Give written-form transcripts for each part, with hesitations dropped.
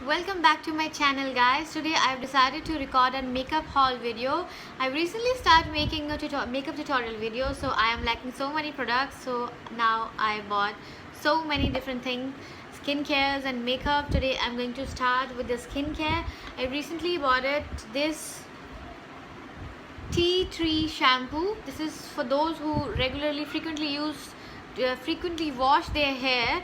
Welcome back to my channel, guys. Today I've decided to record a makeup haul video. I recently started making a makeup tutorial video, so I am liking so many products. So now I bought so many different things, skincares and makeup. Today I'm going to start with the skincare. I recently bought this tea tree shampoo. This is for those who frequently wash their hair.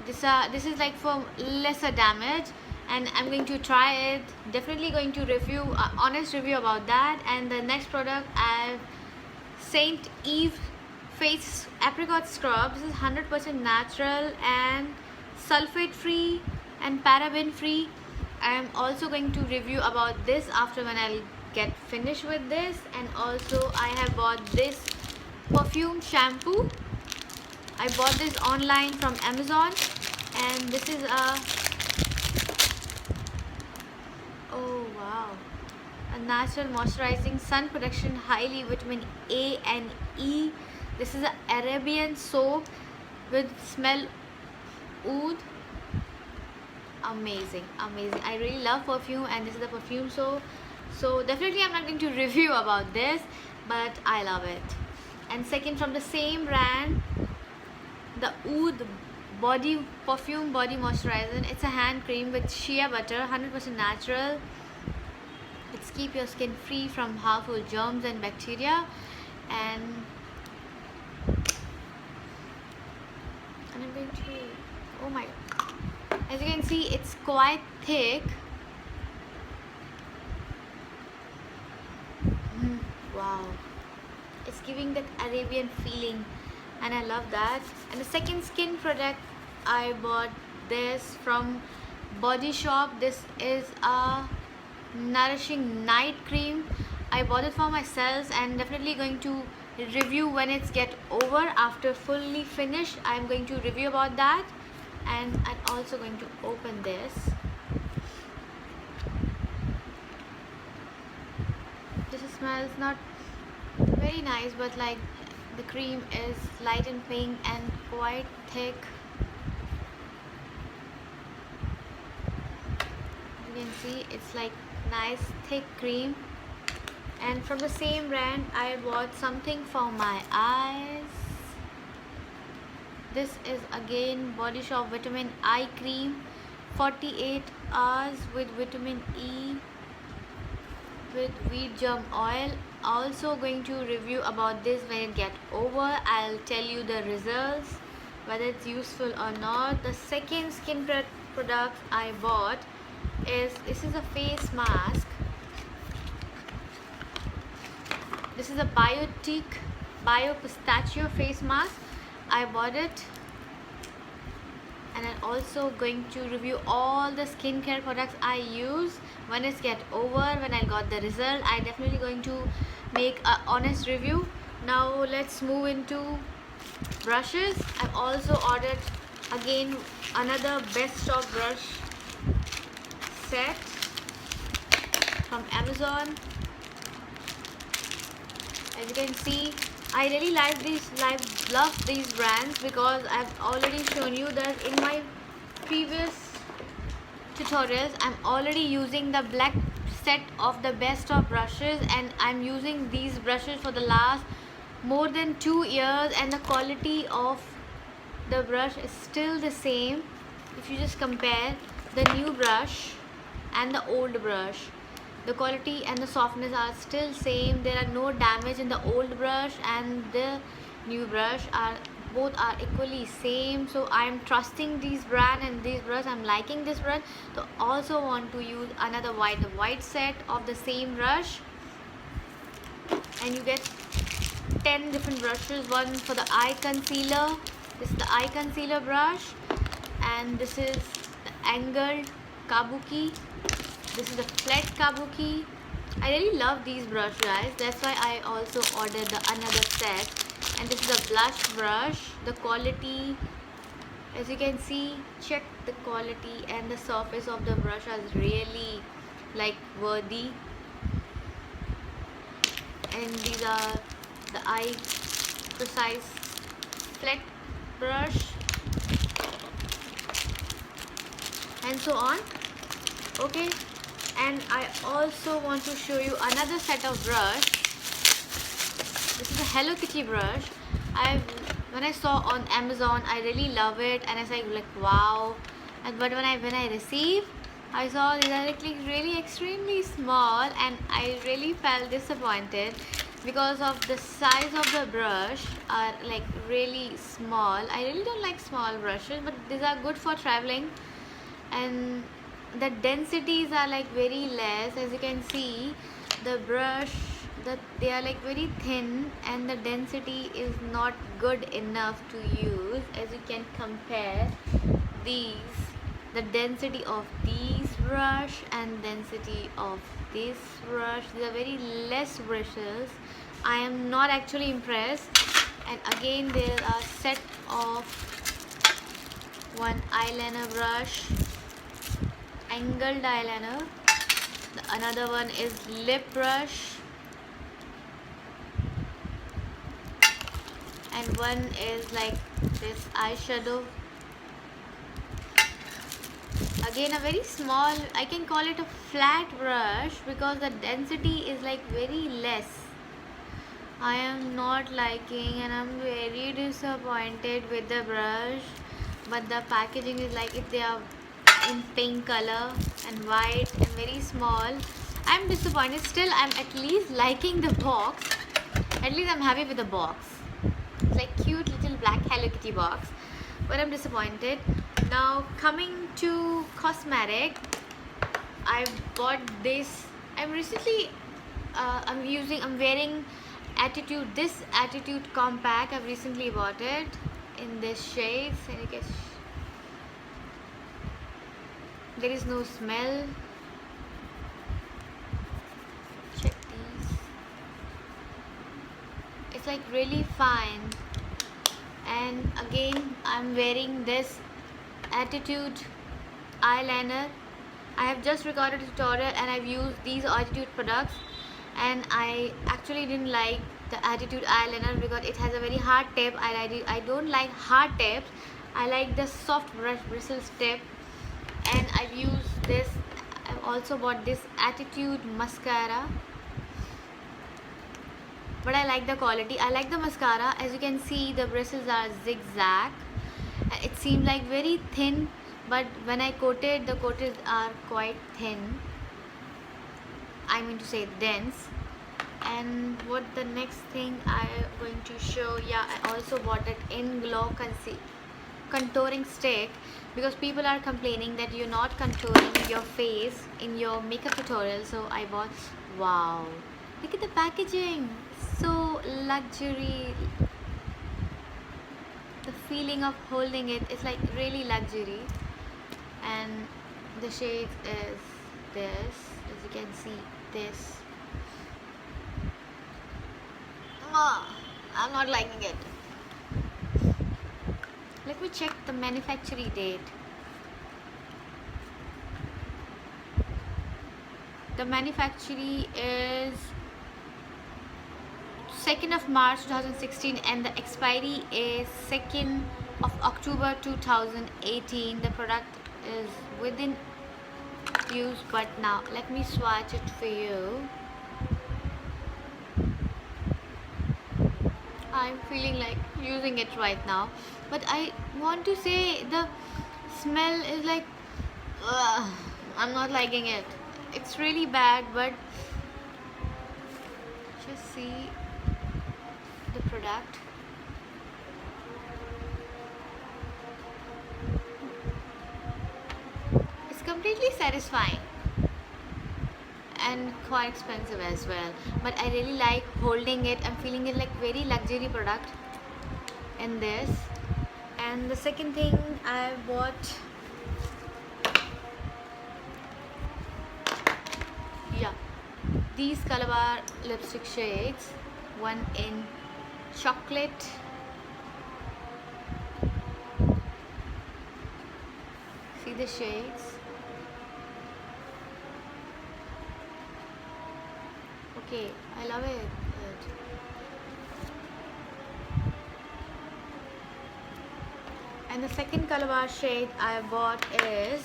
This is like for lesser damage, and I'm going to try it. Definitely going to review honest review about that. And the next product I have Saint Eve face apricot scrub. This is 100% natural and sulfate free and paraben free. I am also going to review about this after when I'll get finished with this. And also I have bought this perfume shampoo. I bought this online from Amazon, and this is a natural moisturizing sun protection highly vitamin A and E. This is an Arabian soap with smell oud. Amazing. I really love perfume, and this is the perfume soap. So definitely I'm not going to review about this, but I love it. And second, from the same brand, the Oud perfume body moisturizer. It's a hand cream with shea butter, 100% natural. It's keep your skin free from harmful germs and bacteria. And I'm going to, oh my god, as you can see, it's quite thick. Wow, it's giving that Arabian feeling, and I love that. And the second skin product, I bought this from Body Shop. This is a nourishing night cream. I bought it for myself, and definitely going to review when it's get over. After fully finished, I'm going to review about that. And I'm also going to open this. This smells not very nice, but like the cream is light and pink and quite thick. You can see it's like nice thick cream. And from the same brand, I bought something for my eyes. This is again Body Shop Vitamin Eye Cream, 48 hours with vitamin E with wheat germ oil. Also going to review about this when it get over. I'll tell you the results, whether it's useful or not. The second skin product I bought is this is a face mask. This is a Biotique Bio Pistachio face mask. I bought it, and I'm also going to review all the skincare products I use when it's get over, when I got the result. I definitely going to make an honest review. Now let's move into brushes. I've also ordered again another best of brush set from Amazon. As you can see, I really love these brands, because I've already shown you that in my previous tutorials. I'm already using the black set of the best of brushes, and I'm using these brushes for the last more than 2 years, and the quality of the brush is still the same. If you just compare the new brush and the old brush, the quality and the softness are still same. There are no damage in the old brush, and the new brush both are equally same. So I'm trusting this brand and this brush. I'm liking this brush. So also want to use another white set of the same brush, and you get 10 different brushes. One for the eye concealer. This is the eye concealer brush, and this is the angled kabuki. This is the flat kabuki. I really love these brushes, guys. That's why I also ordered another set. And this is a blush brush. The quality, as you can see, check the quality and the surface of the brush is really like worthy. And these are the eye precise flat brush, and so on. Okay, and I also want to show you another set of brush. This is a Hello Kitty brush. I when I saw on Amazon, I really love it, and I was like wow. And but when I received, I saw these are like really extremely small, and I really felt disappointed because of the size of the brush are like really small. I really don't like small brushes, but these are good for traveling, and the densities are like very less. As you can see, the brush that they are like very thin, and the density is not good enough to use. As you can compare these, the density of these brush and density of this brush, these are very less brushes. I am not actually impressed. And again, there are set of one eyeliner brush, angled eyeliner. Another one is lip brush, and one is like this eyeshadow. Again, a very small, I can call it a flat brush because the density is like very less. I am not liking, and I'm very disappointed with the brush. But the packaging is like if they are in pink color and white and very small. I'm disappointed. Still, I'm at least liking the box. At least I'm happy with the box. It's like cute little black Hello Kitty box. But I'm disappointed. Now coming to cosmetic, I bought this. I'm recently I'm wearing Attitude, this Attitude Compact. I've recently bought it in this shade, and you can there is no smell. Check these. It's like really fine. And again, I'm wearing this Attitude eyeliner. I have just recorded a tutorial and I've used these Attitude products, and I actually didn't like the Attitude eyeliner because it has a very hard tip. I don't like hard tips. I like the soft brush bristles tip. And I've used this. I've also bought this Attitude mascara, but I like the quality. I like the mascara. As you can see, the bristles are zigzag. It seemed like very thin, but when I coated, the coatings are quite thin. I mean to say dense. And what the next thing I'm going to show, yeah, I also bought it In Glow contouring stick, because people are complaining that you're not contouring your face in your makeup tutorial. So I bought, wow, look at the packaging, so luxury. The feeling of holding it is like really luxury. And the shade is this, as you can see, this. I'm not liking it. Let me check the manufacturing date. The manufacturing is 2nd of March 2016, and the expiry is 2nd of October 2018. The product is within use, but now let me swatch it for you. I'm feeling like using it right now, but I want to say the smell is like I'm not liking it. It's really bad, but just see the product. It's completely satisfying and quite expensive as well, but I really like holding it. I'm feeling it like very luxury product in this. And the second thing I bought, yeah, these Calabar lipstick shades, one in chocolate, see the shades. Okay, I love it. And the second Calabar shade I bought is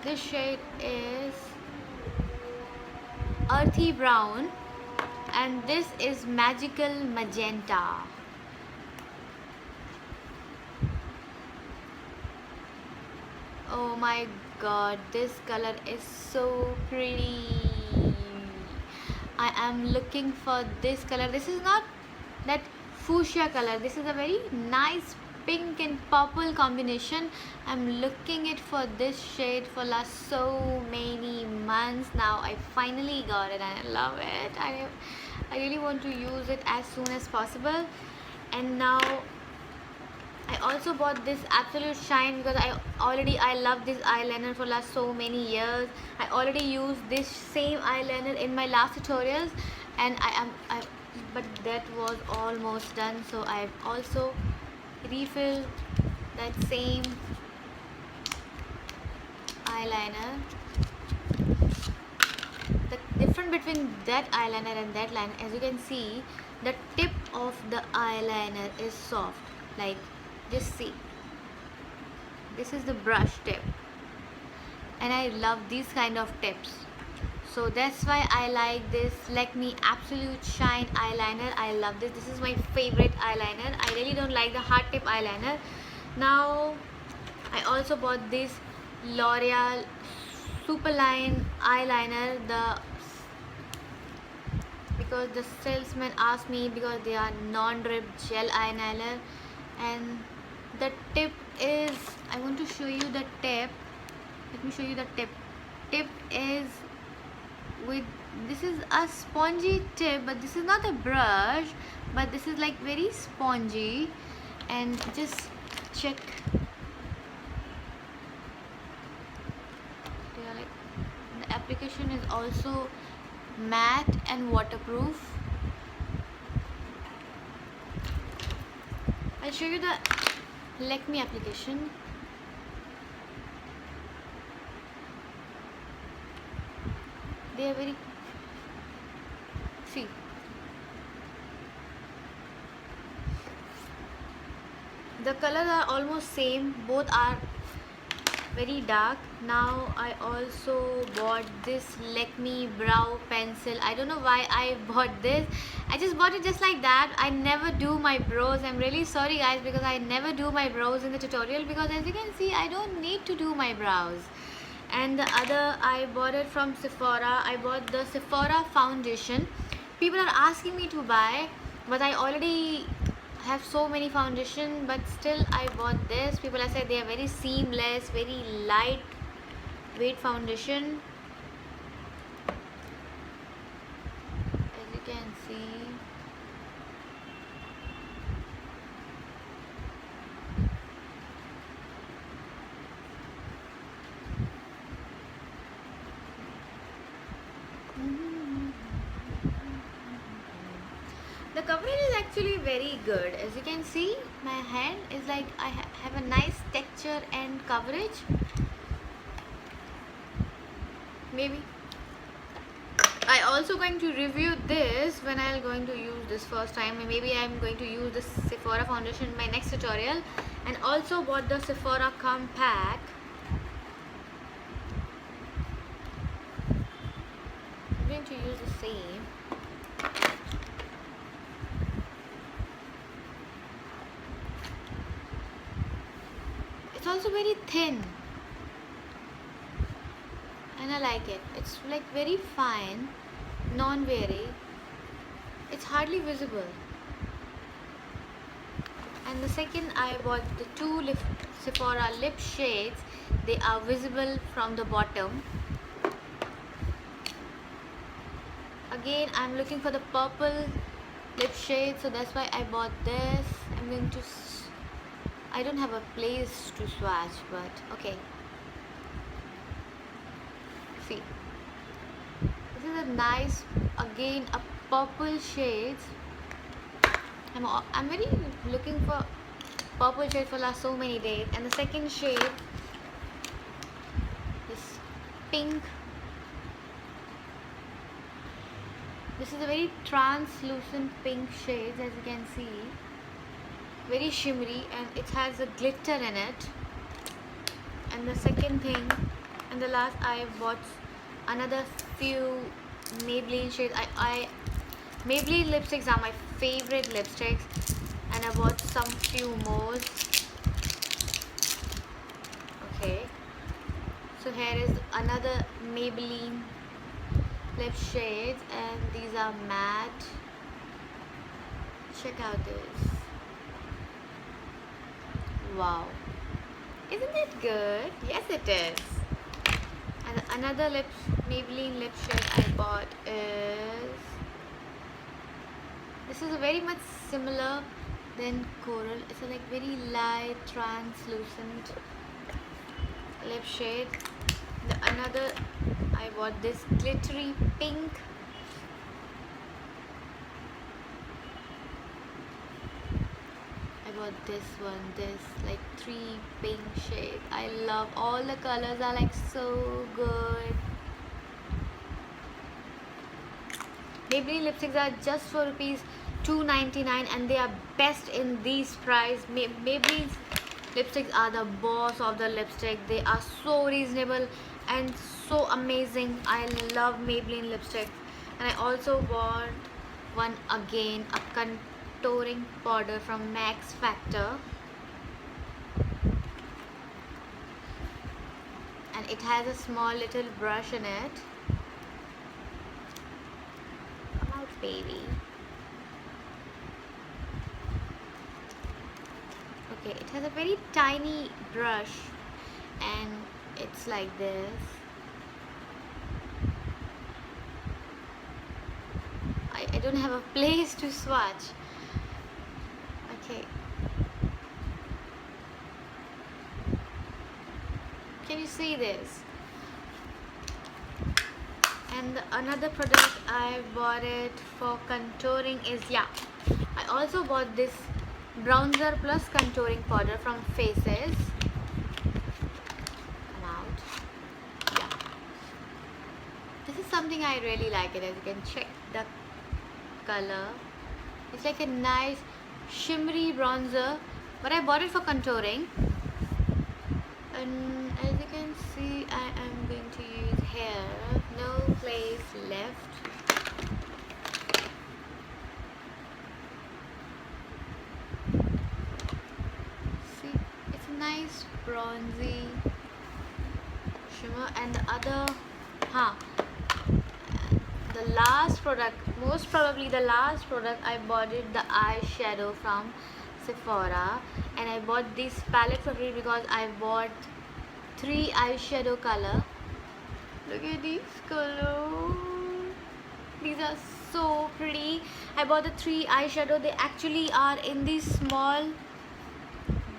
This shade is earthy brown, and this is magical magenta. Oh my god, this color is so pretty. I am looking for this color. This is not that fuchsia color. This is a very nice pink and purple combination. I'm looking it for this shade for last so many months now. I finally got it and I love it. I really want to use it as soon as possible. And now I also bought this Absolute Shine because I love this eyeliner for last so many years. I already used this same eyeliner in my last tutorials, and but that was almost done, so I've also refilled that same eyeliner. The difference between that eyeliner and that liner, as you can see, the tip of the eyeliner is soft. Like, just see, this is the brush tip, and I love these kind of tips, so that's why I like this Lakme Absolute Shine eyeliner. I love this. This is my favorite eyeliner. I really don't like the hard tip eyeliner. Now I also bought this L'Oreal Superline eyeliner, because the salesman asked me, because they are non-drip gel eyeliner, and the tip is, I want to show you the tip. Let me show you the tip. Tip is with, this is a spongy tip, but this is not a brush, but this is like very spongy. And just check, the application is also matte and waterproof. I'll show you the Lakme application. They are very, see, the colors are almost same, both are very dark. Now I also bought this Lakme brow pencil. I don't know why I bought this. I just bought it just like that. I never do my brows. I'm really sorry guys, because I never do my brows in the tutorial, because as you can see, I don't need to do my brows. And the other, I bought it from Sephora. I bought the Sephora foundation. People are asking me to buy, but I already have so many foundation, but still I bought this. People are saying they are very seamless, very light weight foundation. As you can see, the coverage is actually very good. As you can see, my hand is like, I have a nice texture and coverage. Maybe I also going to review this when I'm going to use this first time, and maybe I'm going to use this Sephora foundation in my next tutorial. And also bought the Sephora compact. I'm going to use the same. It's also very thin, and I like it. It's like very fine, non-weary. It's hardly visible. And the second, I bought the two Sephora lip shades. They are visible from the bottom. Again, I'm looking for the purple lip shade, so that's why I bought this. I'm going to, I don't have a place to swatch, but okay. See, this is a nice, again, a purple shades. I'm very looking for purple shade for last so many days. And the second shade is pink. This is a very translucent pink shade, as you can see, very shimmery, and it has a glitter in it. And the second thing And the last, I bought another few Maybelline shades. I Maybelline lipsticks are my favorite lipsticks, and I bought some few more. Okay, so here is another Maybelline lip shades, and these are matte. Check out this. Wow, isn't it good? Yes, it is. And another Maybelline lip shade I bought is, this is very much similar than Coral. It's a like very light translucent lip shade. The another, I bought this glittery pink. I bought this one, this like 3 pink shades. I love all the colors, are like so good. Maybelline lipsticks are just for rupees 299, and they are best in these price. Maybelline's lipsticks are the boss of the lipstick. They are so reasonable and so amazing. I love Maybelline lipstick. And I also bought one again, a contouring powder from Max Factor, and it has a small little brush in it. Come out, baby. Okay, it has a very tiny brush, and it's like this. I don't have a place to swatch. Okay, can you see this? And another product I bought it for contouring is, yeah, I also bought this bronzer plus contouring powder from Faces. Come out. Yeah, this is something I really like it. As you can check the color, it's like a nice shimmery bronzer, but I bought it for contouring. And as you can see, I am going to use here. No place left. See, it's a nice bronzy shimmer. And the other, the last product, most probably the last product I bought it, the eyeshadow from Sephora. And I bought this palette for free because I bought 3 eyeshadow color. Look at these colors. These are so pretty. I bought the 3 eyeshadow. They actually are in these small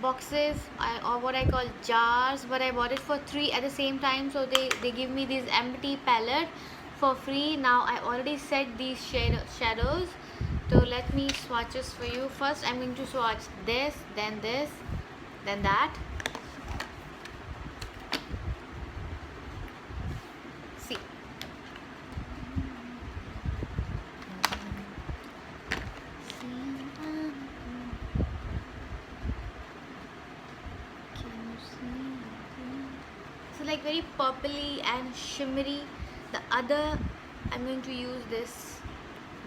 boxes, or what I call jars, but I bought it for 3 at the same time. So they give me this empty palette for free. Now I already set these shadows. So let me swatches for you. First I'm going to swatch this, then that. See, so like very purpley and shimmery. The other, I'm going to use this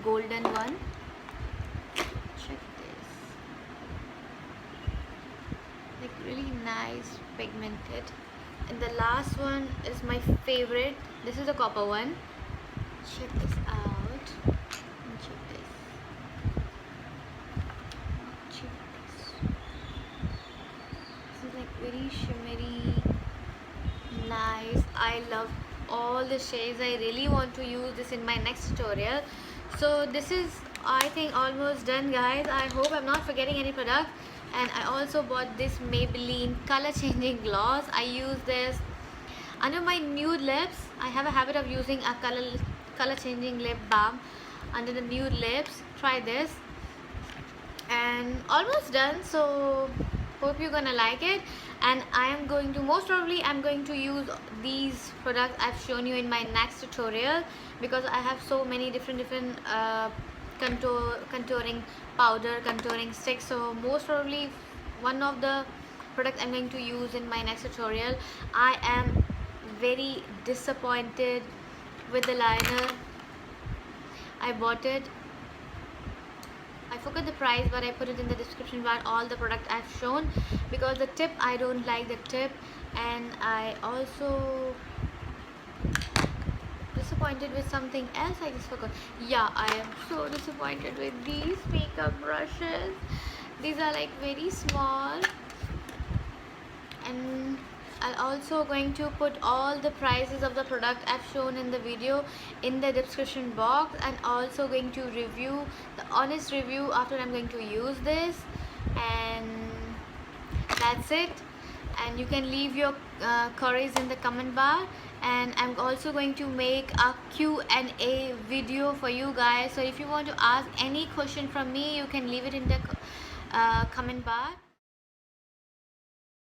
golden one. Check this, like really nice pigmented. And the last one is my favorite. This is the copper one. Check this out. And check this. Check this. This is like very shimmery, nice. I love all the shades. I really want to use this in my next tutorial. So this is, I think, almost done, guys. I hope I'm not forgetting any product. And I also bought this Maybelline color changing gloss. I use this under my nude lips. I have a habit of using a color changing lip balm under the nude lips. Try this. And almost done, so hope you're gonna like it. And I am going to, most probably I'm going to use these products I've shown you in my next tutorial, because I have so many different contouring powder, contouring sticks. So most probably one of the products I'm going to use in my next tutorial. I am very disappointed with the liner. I bought it. I forgot the price, but I put it in the description bar, all the product I've shown, because the tip, I don't like the tip, and I also disappointed with something else. I just forgot. Yeah, I am so disappointed with these makeup brushes. These are like very small, and I'll also going to put all the prices of the product I've shown in the video in the description box, and also going to review the honest review after I'm going to use this. And that's it. And you can leave your queries in the comment bar, and I'm also going to make a Q&A video for you guys. So if you want to ask any question from me, you can leave it in the comment bar.